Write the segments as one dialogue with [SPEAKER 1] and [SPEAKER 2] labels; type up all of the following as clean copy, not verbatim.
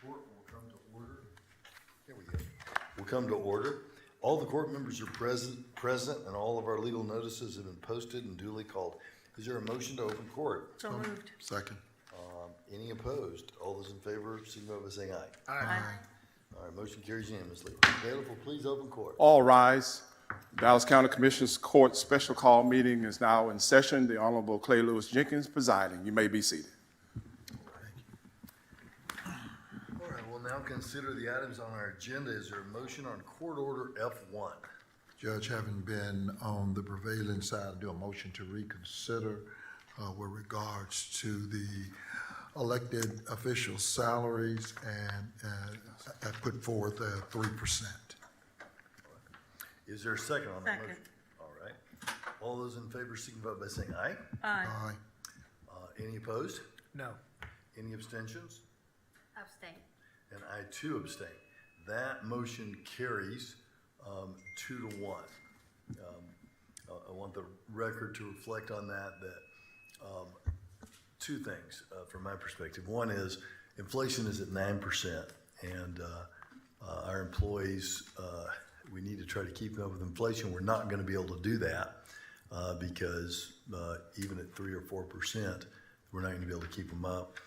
[SPEAKER 1] Court will come to order. Here we go. We'll come to order. All the court members are present, and all of our legal notices have been posted and duly called. Is there a motion to open court?
[SPEAKER 2] So moved.
[SPEAKER 3] Second.
[SPEAKER 1] Any opposed? All those in favor, signify by saying aye.
[SPEAKER 2] Aye.
[SPEAKER 1] All right, motion carries unanimously. Bailiff will please open court.
[SPEAKER 4] All rise. Dallas County Commissioners Court special call meeting is now in session. The Honorable Clay Lewis Jenkins presiding. You may be seated.
[SPEAKER 1] All right, we'll now consider the items on our agenda. Is there a motion on court order F1?
[SPEAKER 3] Judge, having been on the prevailing side, I do a motion to reconsider with regards to the elected officials' salaries, and I put forth 3%.
[SPEAKER 1] Is there a second on that
[SPEAKER 2] Second.
[SPEAKER 1] motion? All right. All those in favor signify by saying aye.
[SPEAKER 2] Aye.
[SPEAKER 3] Aye.
[SPEAKER 1] Any opposed?
[SPEAKER 2] No.
[SPEAKER 1] Any abstentions?
[SPEAKER 2] Abstain.
[SPEAKER 1] And I too abstain. That motion carries 2-1. I want the record to reflect on that two things from my perspective. One is inflation is at 9%, and our employees, we need to try to keep up with inflation. We're not going to be able to do that because even at 3 or 4%, we're not going to be able to keep them up.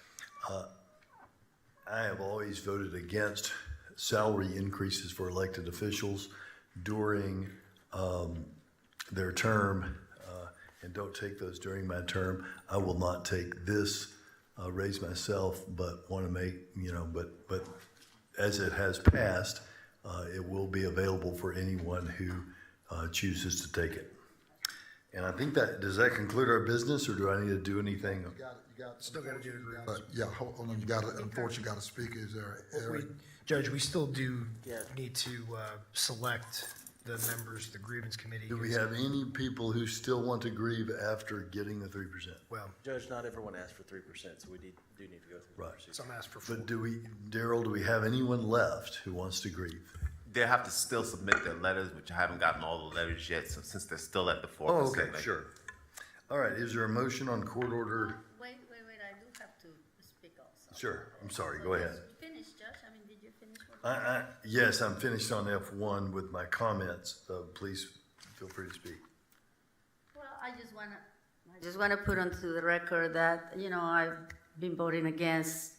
[SPEAKER 1] I have always voted against salary increases for elected officials during their term, and don't take those during my term. I will not take this raise myself, but want to make, but as it has passed, it will be available for anyone who chooses to take it. And I think does that conclude our business, or do I need to do anything?
[SPEAKER 2] Still gotta do the grievance.
[SPEAKER 3] But yeah, hold on, unfortunately, got a speaker. Is there?
[SPEAKER 5] Judge, we still do need to select the members of the grievance committee.
[SPEAKER 1] Do we have any people who still want to grieve after getting the 3%?
[SPEAKER 5] Well,
[SPEAKER 6] Judge, not everyone asked for 3%, so we do need to go through the
[SPEAKER 1] Right.
[SPEAKER 6] procedure.
[SPEAKER 5] some asked for 4.
[SPEAKER 1] But Daryl, do we have anyone left who wants to grieve?
[SPEAKER 7] They have to still submit their letters, which I haven't gotten all the letters yet, so since they're still at the 4%.
[SPEAKER 1] Oh, okay, sure. All right, is there a motion on court order?
[SPEAKER 8] Wait, I do have to speak also.
[SPEAKER 1] Sure, I'm sorry, go ahead.
[SPEAKER 8] Finish, Judge, I mean, did you finish what?
[SPEAKER 1] Yes, I'm finished on F1 with my comments. Please feel free to speak.
[SPEAKER 8] Well, I just wanna put onto the record that, I've been voting against,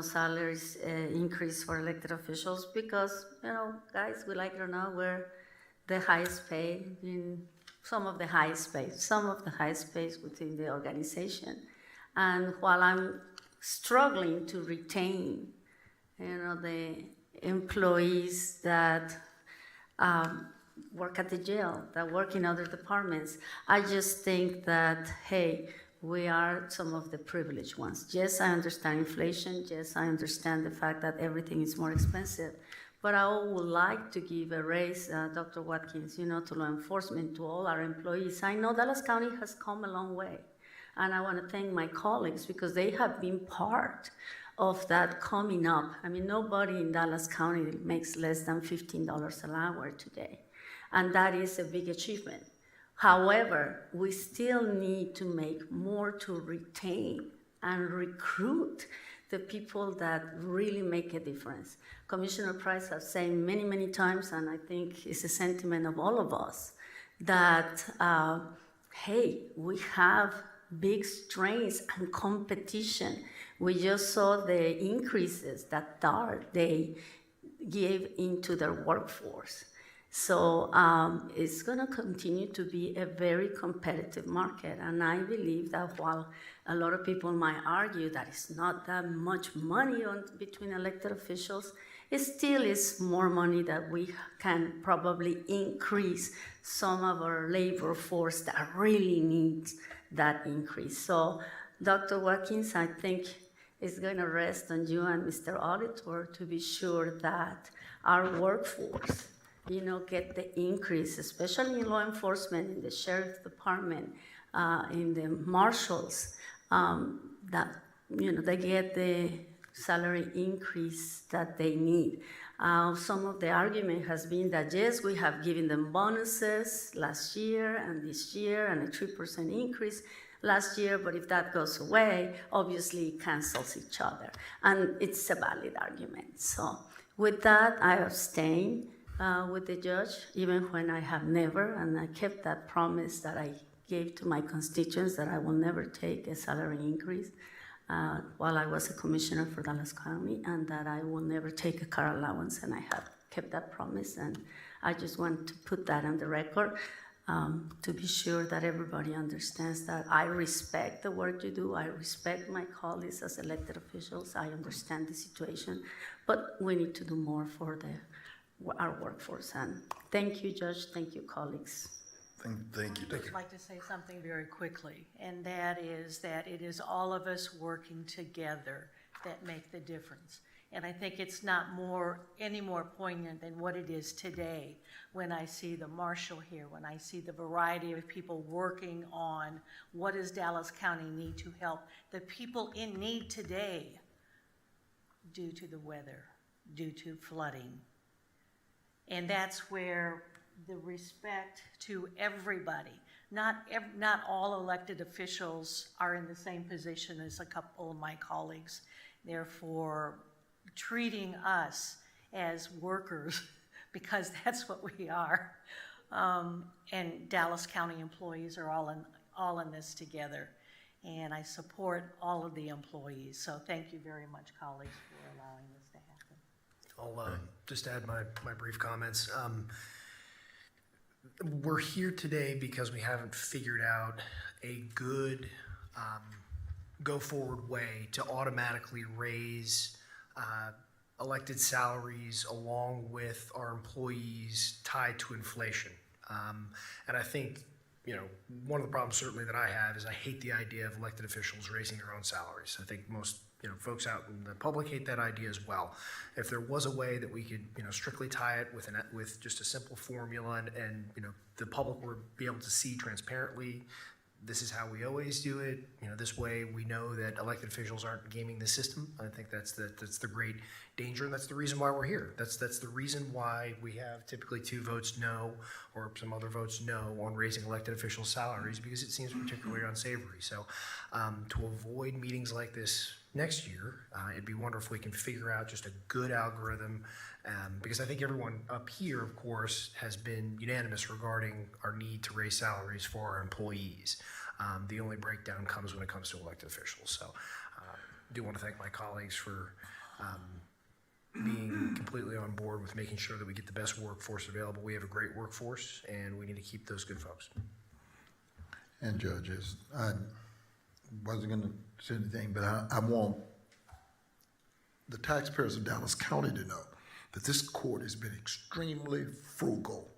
[SPEAKER 8] salaries increase for elected officials because, guys, we like it or not, we're the highest paid in some of the highest paid within the organization. And while I'm struggling to retain, the employees that work at the jail, that work in other departments, I just think that, hey, we are some of the privileged ones. Yes, I understand inflation. Yes, I understand the fact that everything is more expensive. But I would like to give a raise, Dr. Watkins, to law enforcement, to all our employees. I know Dallas County has come a long way. And I want to thank my colleagues because they have been part of that coming up. I mean, nobody in Dallas County makes less than $15 an hour today. And that is a big achievement. However, we still need to make more to retain and recruit the people that really make a difference. Commissioner Price has said many, many times, and I think it's a sentiment of all of us, that, hey, we have big strains and competition. We just saw the increases that they gave into their workforce. So it's going to continue to be a very competitive market. And I believe that while a lot of people might argue that it's not that much money between elected officials, it still is more money that we can probably increase some of our labor force that really needs that increase. So, Dr. Watkins, I think it's going to rest on you and Mr. Auditor to be sure that our workforce get the increase, especially in law enforcement, in the sheriff's department, in the marshals, that, they get the salary increase that they need. Some of the argument has been that, yes, we have given them bonuses last year and this year and a 3% increase. last year, but if that goes away, obviously it cancels each other. And it's a valid argument. So with that, I abstain with the judge, even when I have never, and I kept that promise that I gave to my constituents that I will never take a salary increase while I was a commissioner for Dallas County, and that I will never take a car allowance, and I have kept that promise, and I just want to put that on the record to be sure that everybody understands that I respect the work you do, I respect my colleagues as elected officials, I understand the situation, but we need to do more for our workforce, and thank you, Judge, thank you, colleagues.
[SPEAKER 1] Thank you,
[SPEAKER 9] I'd just like to say something very quickly, and that is that it is all of us working together that make the difference. And I think it's not any more poignant than what it is today when I see the marshal here, when I see the variety of people working on what does Dallas County need to help the people in need today due to the weather, due to flooding. And that's where the respect to everybody. Not all elected officials are in the same position as a couple of my colleagues. Therefore, treating us as workers, because that's what we are, and Dallas County employees are all in this together. And I support all of the employees. So thank you very much, colleagues, for allowing this to happen.
[SPEAKER 5] I'll just add my brief comments. We're here today because we haven't figured out a good go-forward way to automatically raise elected salaries along with our employees tied to inflation. And I think, one of the problems certainly that I have is I hate the idea of elected officials raising their own salaries. I think most folks out in the public hate that idea as well. If there was a way that we could, strictly tie it with just a simple formula and the public would be able to see transparently, this is how we always do it. This way we know that elected officials aren't gaming the system. I think that's the great danger, and that's the reason why we're here. That's the reason why we have typically 2 votes no, or some other votes no on raising elected official salaries, because it seems particularly unsavory. So to avoid meetings like this next year, it'd be wonderful if we can figure out just a good algorithm, because I think everyone up here, of course, has been unanimous regarding our need to raise salaries for our employees. The only breakdown comes when it comes to elected officials. So I do want to thank my colleagues for being completely on board with making sure that we get the best workforce available. We have a great workforce, and we need to keep those good folks.
[SPEAKER 3] And judges, I wasn't going to say anything, but I want the taxpayers of Dallas County to know that this court has been extremely frugal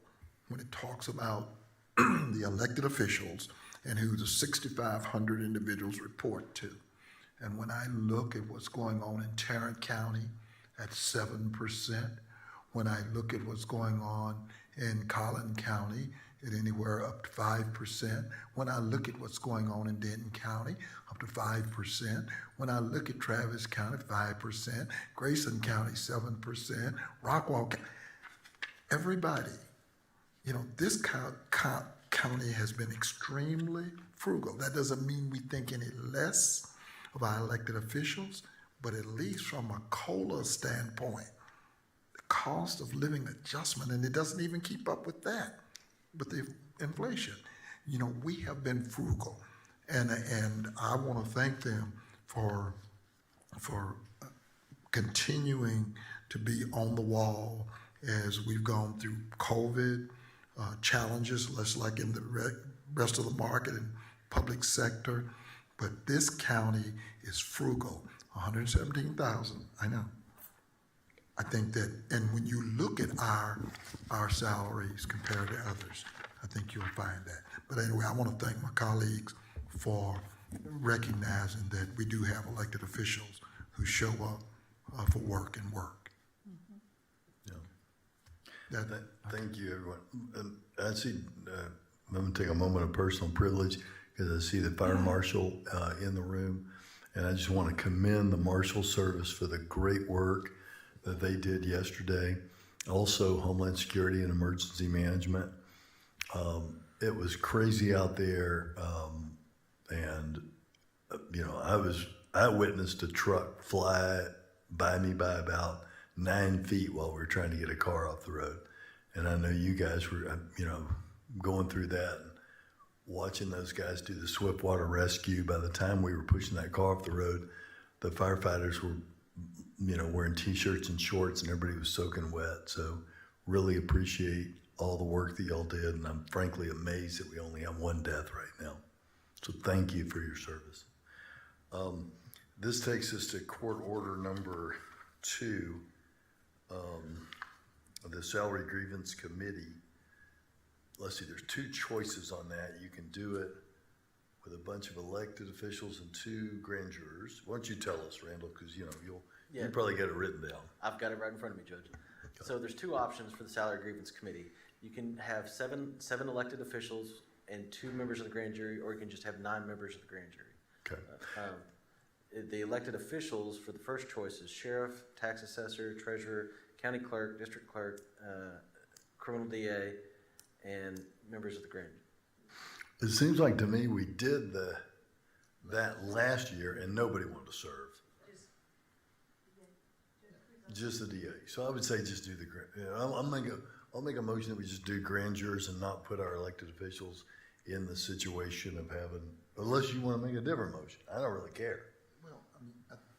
[SPEAKER 3] when it talks about the elected officials and who the 6,500 individuals report to. And when I look at what's going on in Tarrant County at 7%, when I look at what's going on in Collin County at anywhere up to 5%, when I look at what's going on in Denton County, up to 5%, when I look at Travis County, 5%, Grayson County, 7%, Rockwall County, everybody, this county has been extremely frugal. That doesn't mean we think any less of our elected officials, but at least from a COLA standpoint, the cost of living adjustment, and it doesn't even keep up with that, with the inflation. We have been frugal, and I want to thank them for continuing to be on the wall as we've gone through COVID challenges, just like in the rest of the market and public sector. But this county is frugal, 117,000, I know. I think that, and when you look at our salaries compared to others, I think you'll find that. But anyway, I want to thank my colleagues for recognizing that we do have elected officials who show up for work and work.
[SPEAKER 1] Yeah. Thank you, everyone. I see, I'm going to take a moment of personal privilege because I see the fire marshal in the room, and I just want to commend the marshal service for the great work that they did yesterday. Also, Homeland Security and Emergency Management. It was crazy out there. And, you know, I witnessed a truck fly by me by about 9 feet while we were trying to get a car off the road. And I know you guys were, you know, going through that and watching those guys do the swiftwater rescue. By the time we were pushing that car off the road, the firefighters were, you know, wearing t-shirts and shorts and everybody was soaking wet. So really appreciate all the work that y'all did. And I'm frankly amazed that we only have 1 death right now. So thank you for your service. This takes us to court order number 2, the Salary Grievance Committee. Let's see, there's 2 choices on that. You can do it with a bunch of elected officials and 2 grand jurors. Why don't you tell us, Randall, because, you know, you probably got it written down.
[SPEAKER 6] I've got it right in front of me, Judge. So there's 2 options for the Salary Grievance Committee. You can have seven elected officials and 2 members of the grand jury, or you can just have 9 members of the grand jury.
[SPEAKER 1] Okay.
[SPEAKER 6] The elected officials for the first choice is sheriff, tax assessor, treasurer, county clerk, district clerk, criminal DA, and members of the grand jury.
[SPEAKER 1] It seems like to me we did that last year and nobody wanted to serve. Just the DA. So I would say just do the grand. Yeah, I'll make a motion that we just do grand jurors and not put our elected officials in the situation of having, unless you want to make a different motion. I don't really care.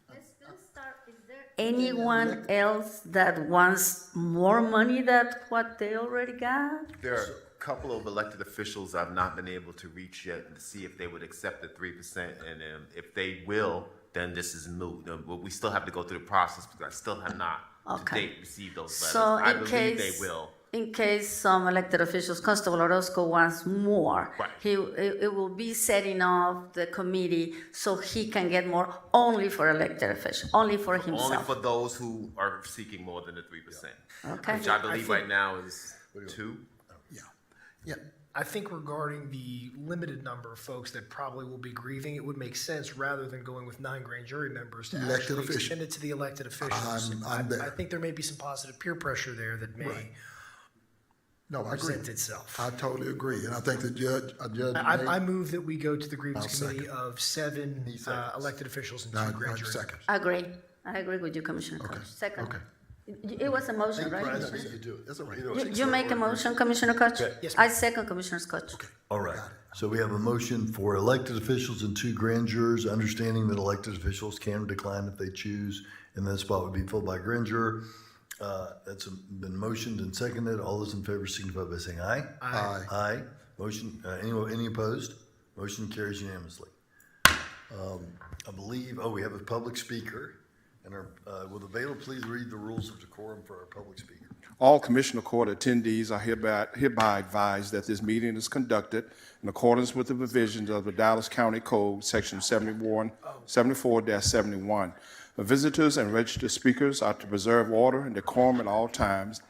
[SPEAKER 8] Let's start, is there anyone else that wants more money than what they already got?
[SPEAKER 7] There are a couple of elected officials I've not been able to reach yet to see if they would accept the 3%, and if they will, then this is moot. But we still have to go through the process because I still have not to date received those letters.
[SPEAKER 8] So
[SPEAKER 7] I
[SPEAKER 8] in
[SPEAKER 7] believe
[SPEAKER 8] case,
[SPEAKER 7] they will.
[SPEAKER 8] in case some elected officials, Constable Orozco wants more,
[SPEAKER 7] Right.
[SPEAKER 8] it will be setting off the committee so he can get more only for elected officials, only for
[SPEAKER 7] Only
[SPEAKER 8] himself.
[SPEAKER 7] for those who are seeking more than the 3%.
[SPEAKER 8] Okay.
[SPEAKER 7] Which I believe right now is 2.
[SPEAKER 3] Yeah,
[SPEAKER 5] I think regarding the limited number of folks that probably will be grieving, it would make sense rather than going with 9 grand jury members to
[SPEAKER 3] Elected
[SPEAKER 5] actually
[SPEAKER 3] officials.
[SPEAKER 5] extend it to the elected officials.
[SPEAKER 3] I'm there.
[SPEAKER 5] I think there may be some positive peer pressure there that may
[SPEAKER 3] Right. No, I agree.
[SPEAKER 5] present itself.
[SPEAKER 3] I totally agree, and I think the judge
[SPEAKER 5] I move that we go to the grievance
[SPEAKER 3] I'll
[SPEAKER 5] committee of 7 elected officials and 2 grand jury.
[SPEAKER 3] Second.
[SPEAKER 8] I agree with you, Commissioner Koch. Second.
[SPEAKER 3] Okay.
[SPEAKER 8] It was a motion, right?
[SPEAKER 1] Brian, you do it.
[SPEAKER 3] That's all right.
[SPEAKER 1] Either way.
[SPEAKER 8] You make a motion, Commissioner Koch?
[SPEAKER 5] Yes,
[SPEAKER 8] I second Commissioner Koch.
[SPEAKER 1] All right. So we have a motion for elected officials and 2 grand jurors, understanding that elected officials can decline if they choose, and that spot would be filled by a grand juror. That's been motioned and seconded. All those in favor signify by saying aye.
[SPEAKER 3] Aye.
[SPEAKER 1] Aye. Motion, any opposed? Motion carries unanimously. I believe, we have a public speaker. And will the bailiff please read the rules of decorum for our public speaker?
[SPEAKER 4] All Commissioner Court attendees are hereby advised that this meeting is conducted in accordance with the provisions of the Dallas County Code, Section 74-71. Visitors and registered speakers are to preserve order and decorum at all times.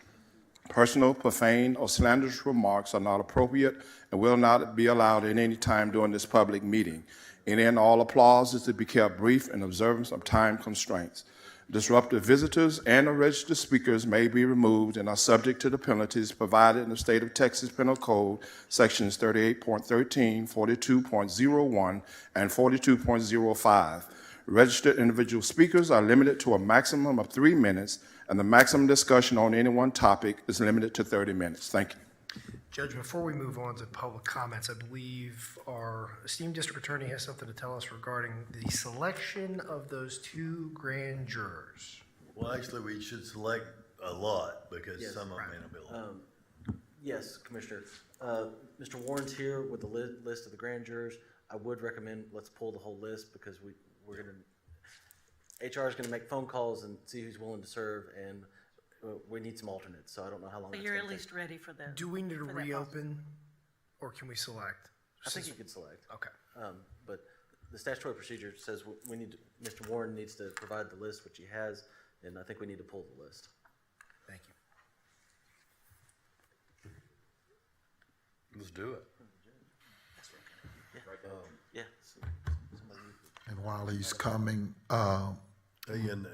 [SPEAKER 4] Personal, profane, or slanderous remarks are not appropriate and will not be allowed at any time during this public meeting. Any and all applause is to be kept brief in observance of time constraints. Disruptive visitors and or registered speakers may be removed and are subject to the penalties provided in the State of Texas Penal Code, Sections 38.13, 42.01, and 42.05. Registered individual speakers are limited to a maximum of 3 minutes, and the maximum discussion on any one topic is limited to 30 minutes. Thank you.
[SPEAKER 5] Judge, before we move on to public comments, I believe our esteemed district attorney has something to tell us regarding the selection of those 2 grand jurors.
[SPEAKER 1] Well, actually, we should select a lot because
[SPEAKER 6] Yes.
[SPEAKER 1] some of them may not be allowed.
[SPEAKER 6] Yes, Commissioner. Mr. Warren's here with the list of the grand jurors. I would recommend let's pull the whole list because we're going to, HR is going to make phone calls and see who's willing to serve, and we need some alternates, so I don't know how long
[SPEAKER 9] But
[SPEAKER 6] it's
[SPEAKER 9] you're
[SPEAKER 6] going
[SPEAKER 9] at
[SPEAKER 6] to
[SPEAKER 9] least ready for the.
[SPEAKER 5] Do we need to
[SPEAKER 9] for that process.
[SPEAKER 5] reopen, or can we select?
[SPEAKER 6] I think you can select.
[SPEAKER 5] Okay.
[SPEAKER 6] But the statutory procedure says we need, Mr. Warren needs to provide the list, which he has, and I think we need to pull the list.
[SPEAKER 5] Thank you.
[SPEAKER 1] Let's do it.
[SPEAKER 6] Yeah.
[SPEAKER 3] And while he's coming,
[SPEAKER 1] Hey, and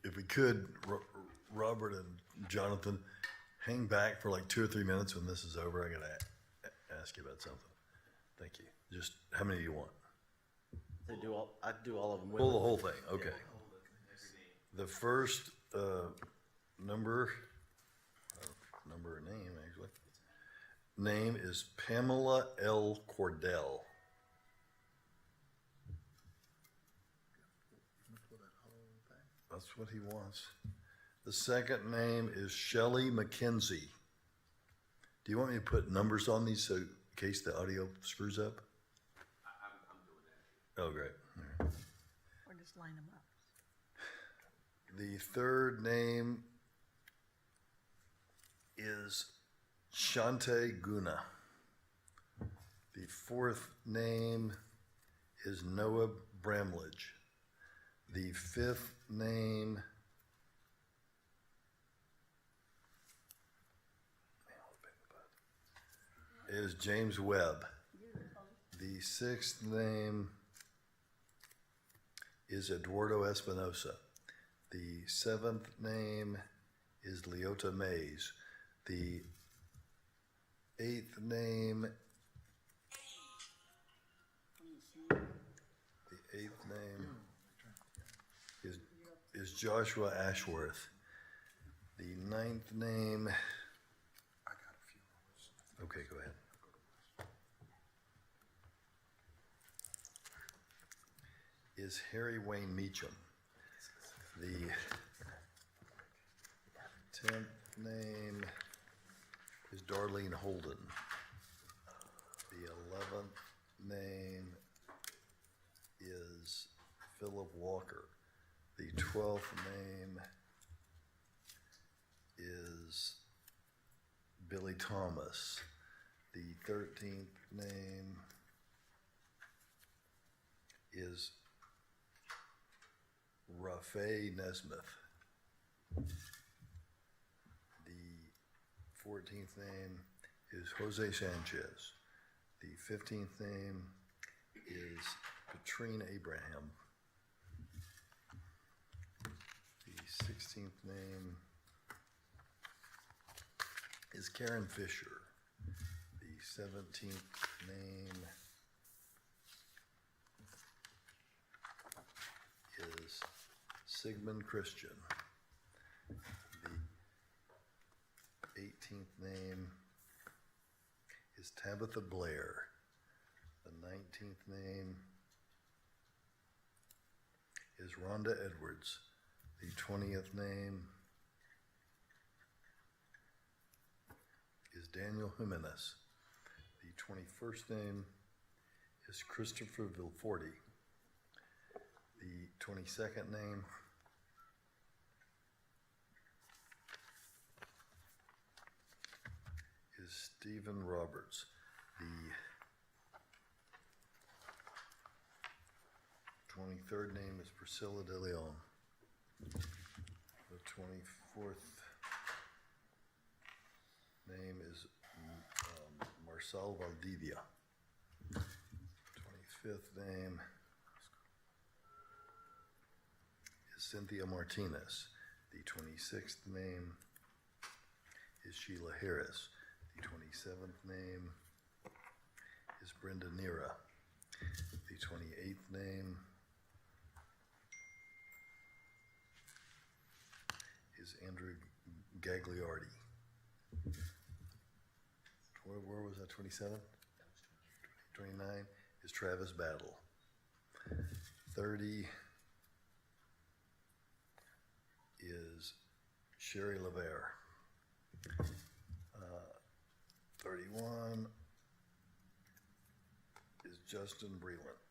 [SPEAKER 1] if we could, Robert and Jonathan, hang back for like 2 or 3 minutes when this is over. I gotta ask you about something. Thank you. Just, how many do you want?
[SPEAKER 6] I'd do all of them with
[SPEAKER 1] Pull the
[SPEAKER 6] it.
[SPEAKER 1] whole thing, okay. The first, number or name, actually. Name is Pamela L. Cordell. That's what he wants. The second name is Shelley McKenzie. Do you want me to put numbers on these so in case the audio screws up? I'm doing that. Oh, great. All right.
[SPEAKER 9] Or just line them up.
[SPEAKER 1] The third name is Shante Guna. The fourth name is Noah Bramlage. The fifth name is James Webb. The sixth name is Eduardo Espinosa. The seventh name is Leota Mays. The eighth name is Joshua Ashworth. The ninth name, okay, go ahead. Is Harry Wayne Meacham. The 10th name is Darlene Holden. The 11th name is Philip Walker. The 12th name is Billy Thomas. The 13th name is Rafe Nesmith. The 14th name is Jose Sanchez. The 15th name is Patrine Abraham. The 16th name is Karen Fisher. The 17th name is Sigmund Christian. The 18th name is Tabitha Blair. The 19th name is Rhonda Edwards. The 20th name is Daniel Jimenez. The 21st name is Christopher Vilforti. The 22nd name is Stephen Roberts. The 23rd name is Priscilla De Leon. The 24th name is Marcel Valdivia. 25th name is Cynthia Martinez. The 26th name is Sheila Harris. The 27th name is Brenda Nera. The 28th name is Andrew Gagliardi. Where was that, 27? 29 is Travis Battle. 30 is Sherry LeVere. 31 is Justin Breland.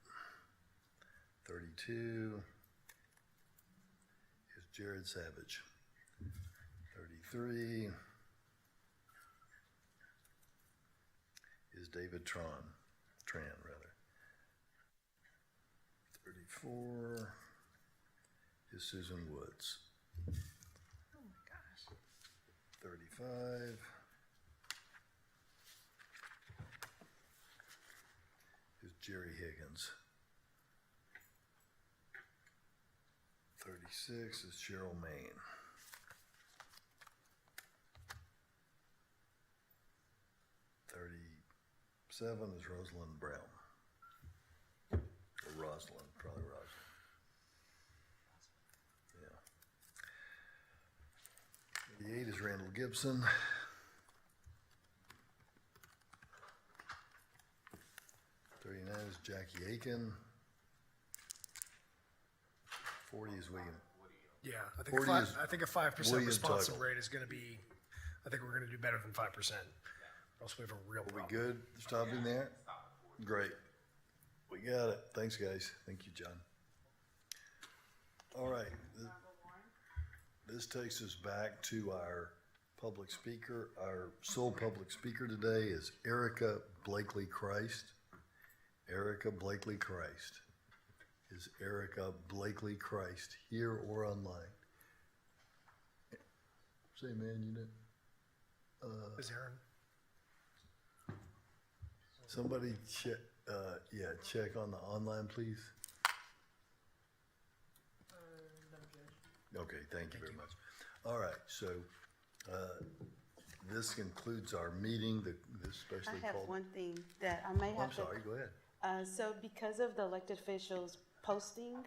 [SPEAKER 1] 32 is Jared Savage. 33 is David Tran. 34 is Susan Woods.
[SPEAKER 9] Oh my gosh.
[SPEAKER 1] 35 is Jerry Higgins. 36 is Cheryl Main. 37 is Rosalind Brown. Rosalind, probably Rosalind. Yeah. 88 is Randall Gibson. 39 is Jackie Aiken. 40 is William.
[SPEAKER 5] Yeah, I
[SPEAKER 1] 40 is
[SPEAKER 5] think a 5%
[SPEAKER 1] William
[SPEAKER 5] responsive
[SPEAKER 1] Tuttle.
[SPEAKER 5] rate is gonna be, I think we're gonna do better than 5%. Or else we have a real
[SPEAKER 1] Are we
[SPEAKER 5] problem.
[SPEAKER 1] good stopping there? Great. We got it. Thanks, guys. Thank you, John. All right. This takes us back to our public speaker. Our sole public speaker today is Erica Blakely Christ. Erica Blakely Christ. Is Erica Blakely Christ here or online? Say, man, you know.
[SPEAKER 5] Is Aaron?
[SPEAKER 1] Somebody check, check on the online, please. Okay, thank you very much. All right, so, this concludes our meeting, this specially
[SPEAKER 10] I have
[SPEAKER 1] called.
[SPEAKER 10] one thing that I may
[SPEAKER 1] Oh, I'm
[SPEAKER 10] have to.
[SPEAKER 1] sorry, go ahead.
[SPEAKER 10] So because of the elected officials posting,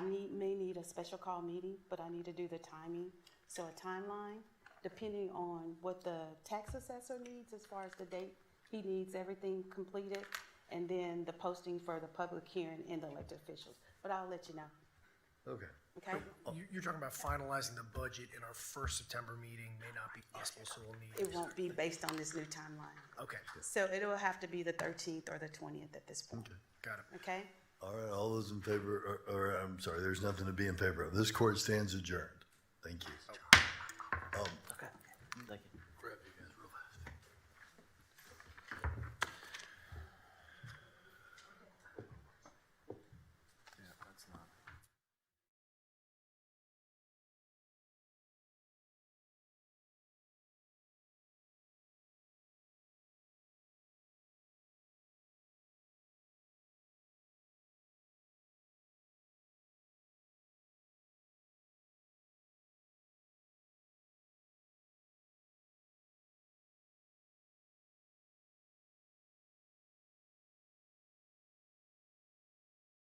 [SPEAKER 10] may need a special call meeting, but I need to do the timing. So a timeline, depending on what the tax assessor needs as far as the date, he needs everything completed, and then the posting for the public hearing and the elected officials. But I'll let you know,
[SPEAKER 1] Okay,
[SPEAKER 10] okay?
[SPEAKER 5] You're talking about finalizing the budget in our first September meeting may not be possible, so we'll need.
[SPEAKER 10] It won't be based on this new timeline.
[SPEAKER 5] Okay,
[SPEAKER 10] So it'll have to be the 13th or the 20th at this point,
[SPEAKER 5] got it.
[SPEAKER 10] okay?
[SPEAKER 1] all right, all those in favor, or I'm sorry, there's nothing to be in favor of. This court stands adjourned. Thank you.